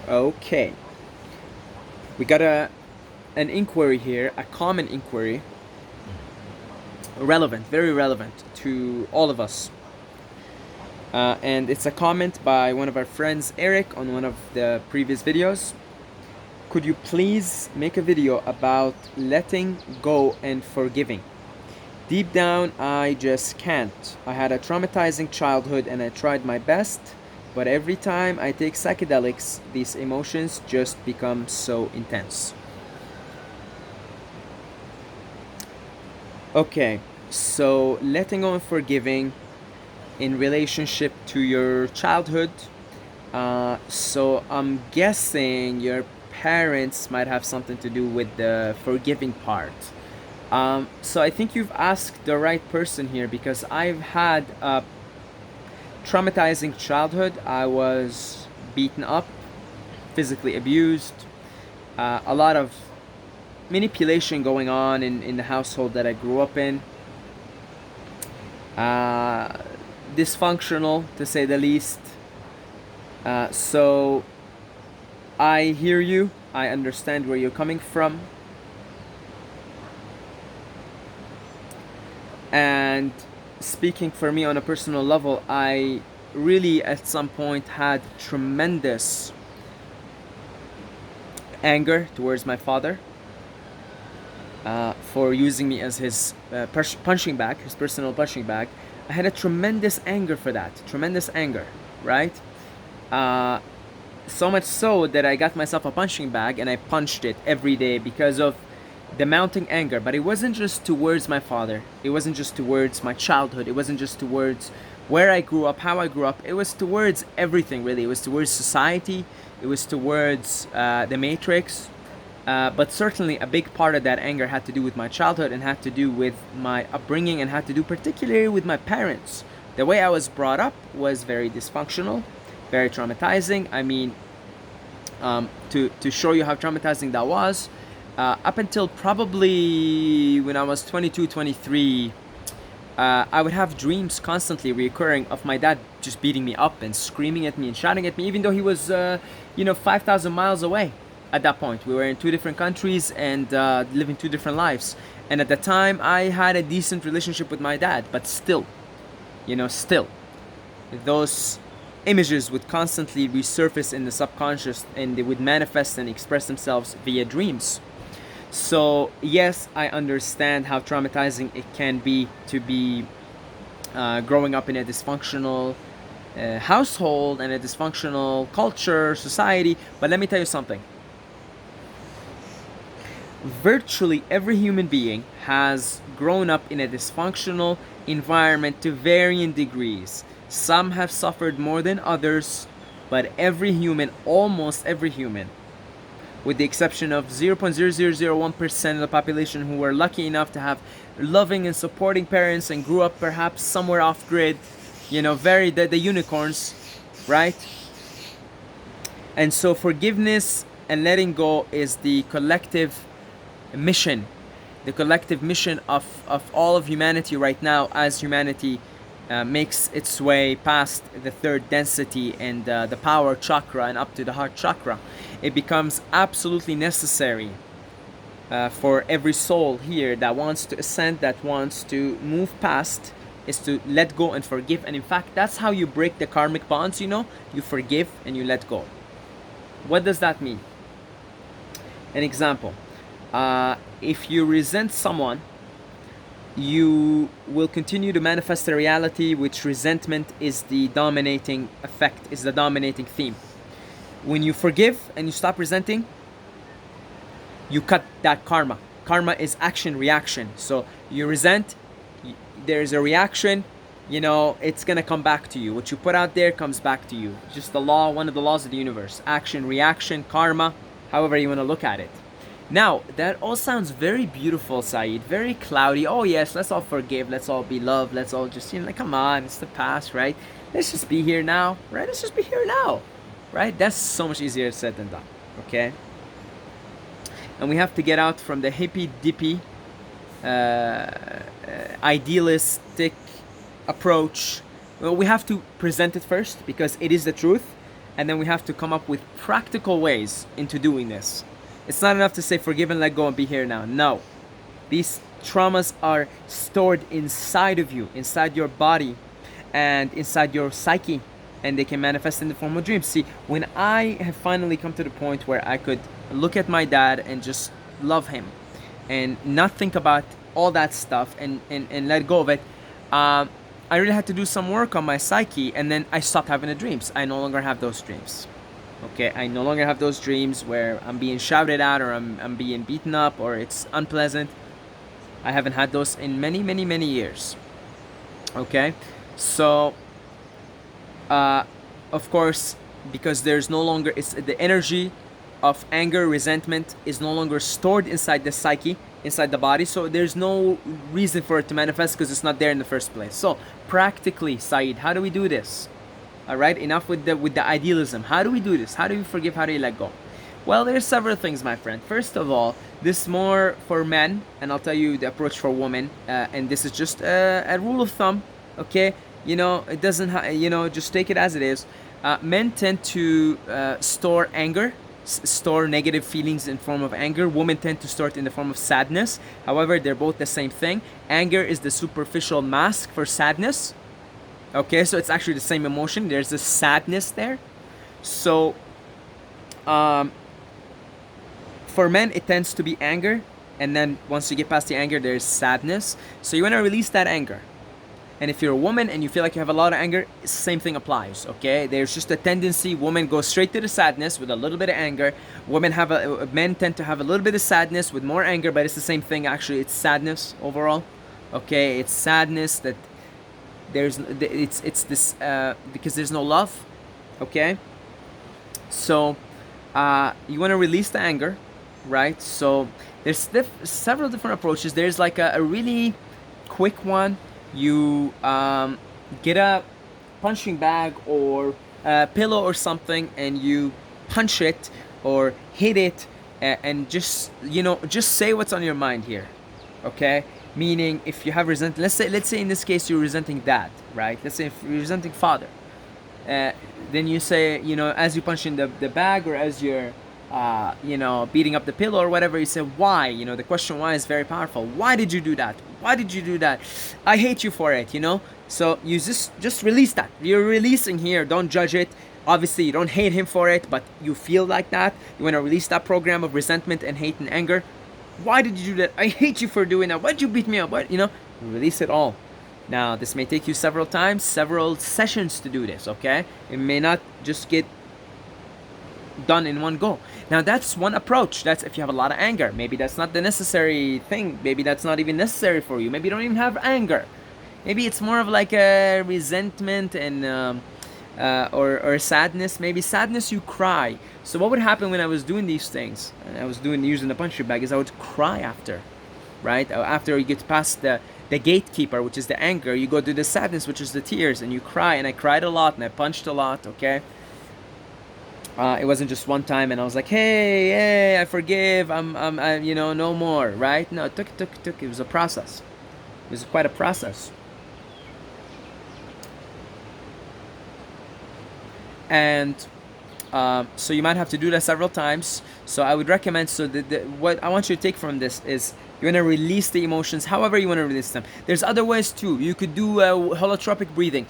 Okay, we got an inquiry here, a common inquiry, relevant, very relevant to all of us. And it's a comment by one of our friends, Eric, on one of the previous videos. Could you please make a video about letting go and forgiving? Deep down, I just can't. I had a traumatizing childhood and I tried my best, but every time I take psychedelics, these emotions just become so intense. Okay, so letting go and forgiving in relationship to your childhood. So I'm guessing your parents might have something to do with the forgiving part. So I think you've asked the right person here, because I've had a traumatizing childhood. I was beaten up, physically abused, a lot of manipulation going on in the household that I grew up in. Dysfunctional, to say the least. So I hear you. I understand where you're coming from. And speaking for me on a personal level, I really at some point had tremendous anger towards my father for using me as his punching bag, his personal punching bag. I had a tremendous anger for that, tremendous anger, right? So much so that I got myself a punching bag and I punched it every day because of the mounting anger. But it wasn't just towards my father. It wasn't just towards my childhood. It wasn't just towards where I grew up, how I grew up. It was towards everything, really. It was towards society. It was towards the Matrix. But certainly a big part of that anger had to do with my childhood and had to do with my upbringing and had to do particularly with my parents. The way I was brought up was very dysfunctional, very traumatizing. I mean, to show you how traumatizing that was, up until probably when I was 22, 23, I would have dreams constantly reoccurring of my dad just beating me up and screaming at me and shouting at me, even though he was, 5,000 miles away. At that point, we were in two different countries and living two different lives. And at the time, I had a decent relationship with my dad, but still, those images would constantly resurface in the subconscious and they would manifest and express themselves via dreams. So yes, I understand how traumatizing it can be to be growing up in a dysfunctional household and a dysfunctional culture, society. But let me tell you something. Virtually every human being has grown up in a dysfunctional environment to varying degrees. Some have suffered more than others, but every human, almost every human, with the exception of 0.0001% of the population who were lucky enough to have loving and supporting parents and grew up perhaps somewhere off grid, the unicorns, right? And so forgiveness and letting go is the collective mission of all of humanity right now, as humanity makes its way past the third density and the power chakra and up to the heart chakra. It becomes absolutely necessary for every soul here that wants to ascend, that wants to move past, is to let go and forgive. And in fact, that's how you break the karmic bonds. You forgive and you let go. What does that mean? An example. If you resent someone, you will continue to manifest the reality, which resentment is the dominating effect, is the dominating theme. When you forgive and you stop resenting, you cut that karma. Karma is action reaction. So you resent, there's a reaction, it's gonna come back to you. What you put out there comes back to you. Just the law, one of the laws of the universe. Action, reaction, karma, however you want to look at it. Now, that all sounds very beautiful, Saeed, very cloudy. Oh yes, let's all forgive, let's all be loved, let's all just, come on, it's the past, right? Let's just be here now, right? Let's just be here now, right? That's so much easier said than done, okay? And we have to get out from the hippy-dippy, idealistic approach. Well, we have to present it first because it is the truth. and then we have to come up with practical ways into doing this. It's not enough to say forgive and let go and be here now. No. These traumas are stored inside of you, inside your body, and inside your psyche, and they can manifest in the form of dreams. See, when I have finally come to the point where I could look at my dad and just love him and not think about all that stuff and let go of it, I really had to do some work on my psyche, and then I stopped having the dreams. I no longer have those dreams. Okay, I no longer have those dreams where I'm being shouted at, or I'm being beaten up, or it's unpleasant. I haven't had those in many, many, many years. Okay, so of course, because there's no longer, it's the energy of anger, resentment is no longer stored inside the psyche, inside the body, so there's no reason for it to manifest because it's not there in the first place. So practically, Saeed, how do we do this? All right, enough with the idealism. How do we do this? How do we forgive? How do you let go? Well, there's several things, my friend. First of all, this more for men, and I'll tell you the approach for women, and this is just a rule of thumb. Okay, it doesn't just take it as it is. Men tend to store anger, store negative feelings in form of anger. Women tend to store it in the form of sadness. However, they're both the same thing. Anger is the superficial mask for sadness. Okay, so it's actually the same emotion. There's a sadness there. So for men, it tends to be anger, and then once you get past the anger, there's sadness. So you want to release that anger. And if you're a woman and you feel like you have a lot of anger, same thing applies. Okay, there's just a tendency. Women go straight to the sadness with a little bit of anger. Men tend to have a little bit of sadness with more anger, but it's the same thing. Actually, it's sadness overall. Okay, it's sadness that it's this because there's no love. Okay, so you want to release the anger, right? So there's several different approaches. There's like a really quick one. You get a punching bag or a pillow or something, and you punch it or hit it, and just say what's on your mind here. Okay, meaning if you have resentment, let's say in this case you're resenting dad, right? Let's say if you're resenting father, then you say, as you punch in the bag, or as you're beating up the pillow or whatever, you say why. The question why is very powerful. Why did you do that? Why did you do that? I hate you for it. So you just release that. You're releasing here. Don't judge it. Obviously you don't hate him for it, but you feel like that. You want to release that program of resentment and hate and anger. Why did you do that? I hate you for doing that. Why did you beat me up? Release it all. Now this may take you several times, several sessions to do this. Okay, it may not just get done in one go. Now that's one approach. That's if you have a lot of anger. Maybe that's not the necessary thing. Maybe that's not even necessary for you. Maybe you don't even have anger. Maybe it's more of like a resentment and or sadness. Maybe sadness, you cry. So what would happen when I was doing these things, and I was using the punching bag, is I would cry after, right? After you get past the gatekeeper, which is the anger, you go to the sadness, which is the tears, and you cry. And I cried a lot, and I punched a lot. Okay. It wasn't just one time, and I was like, hey, I forgive. I'm no more, right? No, it took. It was a process. It was quite a process. And so you might have to do that several times. So I would recommend. So what I want you to take from this is you want to release the emotions, however you want to release them. There's other ways too. You could do holotropic breathing.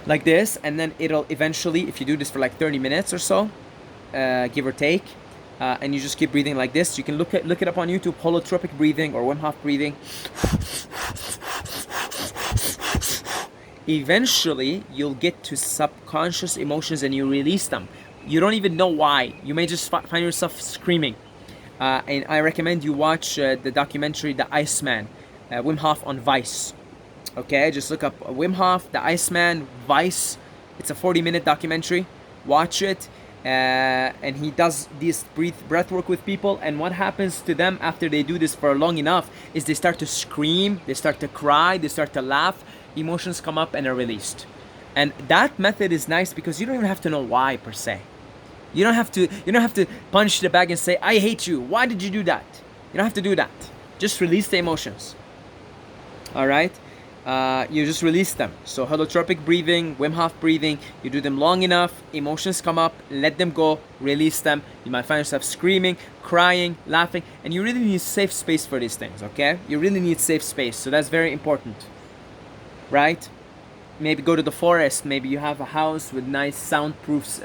Like this, and then it'll eventually, if you do this for like 30 minutes or so, give or take, and you just keep breathing like this. You can look it up on YouTube, holotropic breathing or Wim Hof breathing. Eventually, you'll get to subconscious emotions and you release them. You don't even know why. You may just find yourself screaming. And I recommend you watch the documentary The Iceman, Wim Hof on Vice. Okay, just look up Wim Hof, The Iceman, Vice. It's a 40-minute documentary. Watch it. And he does this breath work with people. And what happens to them after they do this for long enough is they start to scream, they start to cry, they start to laugh. Emotions come up and are released. And that method is nice because you don't even have to know why per se. You don't have to punch the bag and say, I hate you. Why did you do that? You don't have to do that. Just release the emotions. All right. you just release them. So holotropic breathing, Wim Hof breathing, you do them long enough, emotions come up, let them go, release them. You might find yourself screaming, crying, laughing, and you really need safe space for these things, okay? You really need safe space, so that's very important, right? Maybe go to the forest, maybe you have a house with nice soundproof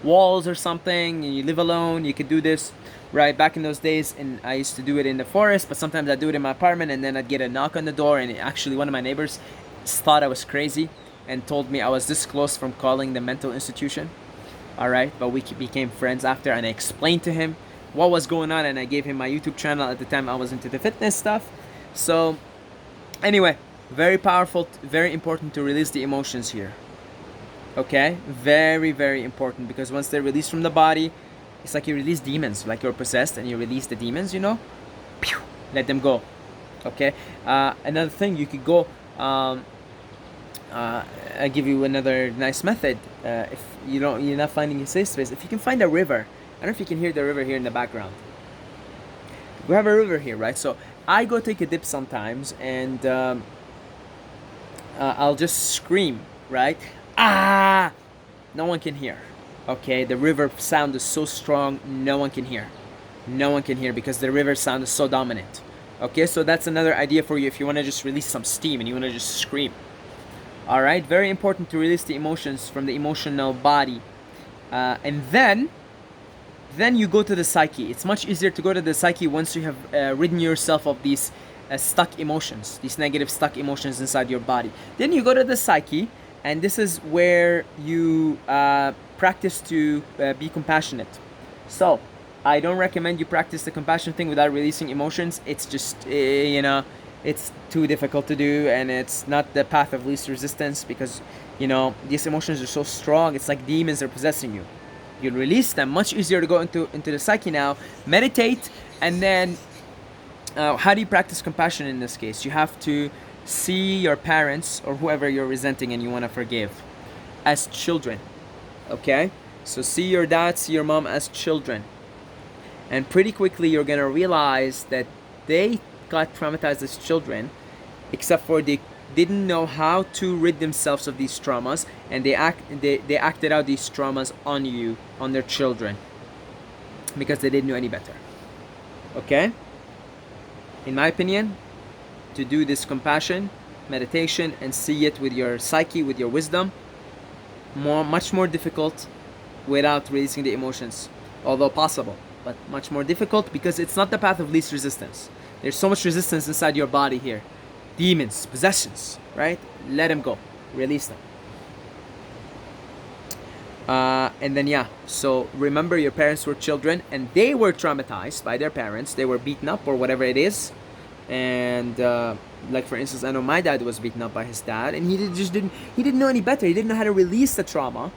walls or something, and you live alone, you could do this. Right, back in those days, and I used to do it in the forest, but sometimes I'd do it in my apartment, and then I'd get a knock on the door, and actually one of my neighbors thought I was crazy and told me I was this close from calling the mental institution. All right, but we became friends after, and I explained to him what was going on, and I gave him my YouTube channel. At the time I was into the fitness stuff. So anyway, very powerful, very important to release the emotions here. Okay, very, very important, because once they're released from the body, it's like you release demons, like you're possessed and you release the demons, you know? Pew! Let them go. Okay? Another thing, you could go, I give you another nice method. If you're not finding a safe space, if you can find a river, I don't know if you can hear the river here in the background. We have a river here, right? So I go take a dip sometimes, and I'll just scream, right? Ah! No one can hear. Okay, the river sound is so strong, no one can hear. No one can hear because the river sound is so dominant. Okay, so that's another idea for you if you want to just release some steam and you want to just scream. All right, very important to release the emotions from the emotional body. And then you go to the psyche. It's much easier to go to the psyche once you have ridden yourself of these stuck emotions, these negative stuck emotions inside your body. Then you go to the psyche, and this is where you practice to be compassionate. So I don't recommend you practice the compassion thing without releasing emotions. It's just it's too difficult to do, and it's not the path of least resistance, because these emotions are so strong. It's like demons are possessing you. You release them. Much easier to go into the psyche now. Meditate, and then how do you practice compassion in this case? You have to see your parents or whoever you're resenting and you want to forgive as children. Okay, so see your dad, see your mom as children, and pretty quickly you're gonna realize that they got traumatized as children, except for they didn't know how to rid themselves of these traumas, and they acted out these traumas on you, on their children, because they didn't know any better. Okay, in my opinion, to do this compassion meditation and see it with your psyche, with your wisdom, much more difficult without releasing the emotions, although possible, but much more difficult because it's not the path of least resistance. There's so much resistance inside your body here. Demons, possessions, right? Let them go. Release them. And then so remember, your parents were children and they were traumatized by their parents. They were beaten up or whatever it is. And like for instance, I know my dad was beaten up by his dad, and he didn't know any better. He didn't know how to release the trauma,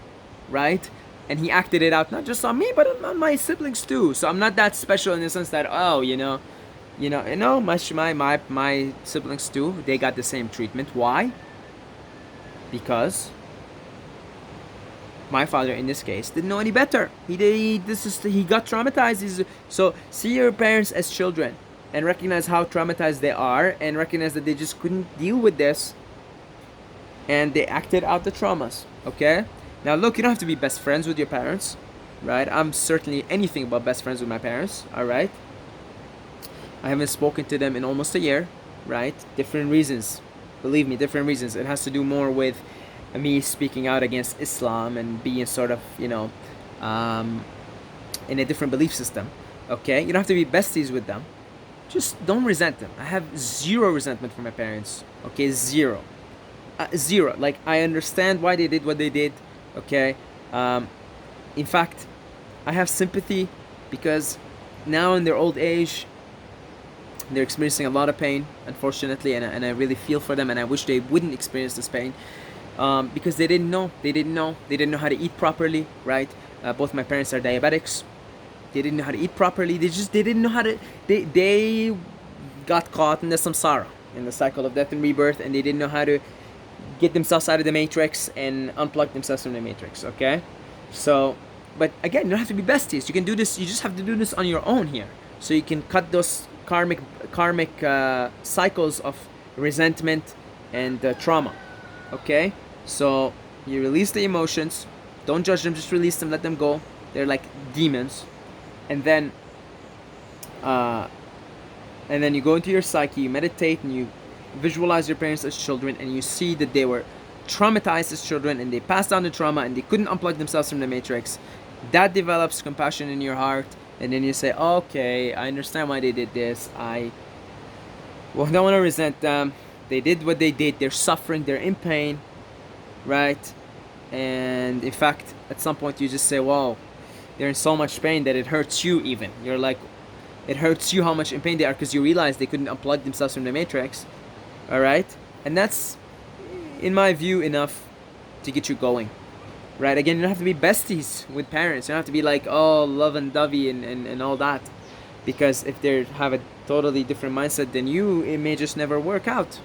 right? And he acted it out not just on me, but on my siblings too. So I'm not that special in the sense that my siblings too, they got the same treatment. Why? Because my father in this case didn't know any better. He got traumatized. So see your parents as children and recognize how traumatized they are, and recognize that they just couldn't deal with this and they acted out the traumas. Okay, now look, you don't have to be best friends with your parents, right? I'm certainly anything but best friends with my parents. All right, I haven't spoken to them in almost a year, right? Different reasons, believe me, different reasons. It has to do more with me speaking out against Islam and being sort of in a different belief system. Okay, you don't have to be besties with them. Just don't resent them. I have zero resentment for my parents. Okay, zero. Zero. Like, I understand why they did what they did. Okay. In fact, I have sympathy because now in their old age, they're experiencing a lot of pain, unfortunately, and I really feel for them, and I wish they wouldn't experience this pain because they didn't know how to eat properly, right? Both my parents are diabetics. They didn't know how to eat properly. They didn't know how to. They got caught in the samsara, in the cycle of death and rebirth, and they didn't know how to get themselves out of the matrix and unplug themselves from the matrix. Okay, so, but again, you don't have to be besties. You can do this. You just have to do this on your own here, so you can cut those karmic cycles of resentment and trauma. Okay, so you release the emotions, don't judge them, just release them, let them go. They're like demons. And then you go into your psyche, you meditate, and you visualize your parents as children, and you see that they were traumatized as children and they passed down the trauma and they couldn't unplug themselves from the matrix. That develops compassion in your heart, and then you say, okay, I understand why they did this. I don't want to resent them. They did what they did. They're suffering, they're in pain, right? And in fact, at some point you just say, wow, they're in so much pain that it hurts you even. You're like, it hurts you how much in pain they are, because you realize they couldn't unplug themselves from the matrix. All right? And that's, in my view, enough to get you going. Right? Again, you don't have to be besties with parents. You don't have to be like, oh, love and dovey and all that. Because if they have a totally different mindset than you, it may just never work out.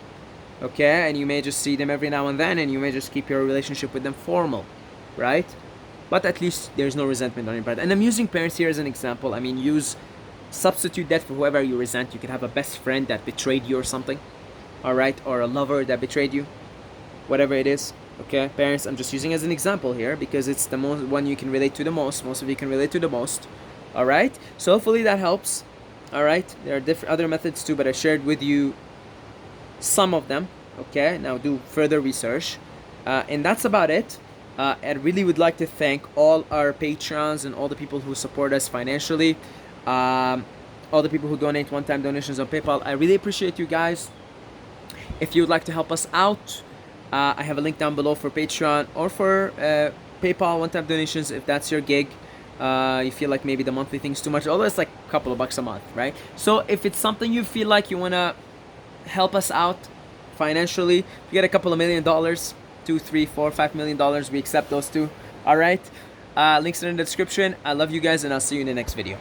Okay? And you may just see them every now and then, and you may just keep your relationship with them formal. Right? But at least there's no resentment on your part. And I'm using parents here as an example. I mean, substitute that for whoever you resent. You can have a best friend that betrayed you or something. Alright? Or a lover that betrayed you. Whatever it is. Okay? Parents, I'm just using as an example here because it's the one you can relate to the most. Most of you can relate to the most. Alright? So hopefully that helps. Alright? There are different other methods too, but I shared with you some of them. Okay? Now do further research. And that's about it. I really would like to thank all our patrons and all the people who support us financially. All the people who donate one-time donations on PayPal. I really appreciate you guys. If you would like to help us out, I have a link down below for Patreon or for PayPal one-time donations if that's your gig. You feel like maybe the monthly thing's too much, although it's like a couple of bucks a month, right? So if it's something you feel like you want to help us out financially, you get a couple of $1 million, $2, $3, $4, $5 million, we accept those too. All right, links are in the description. I love you guys, and I'll see you in the next video.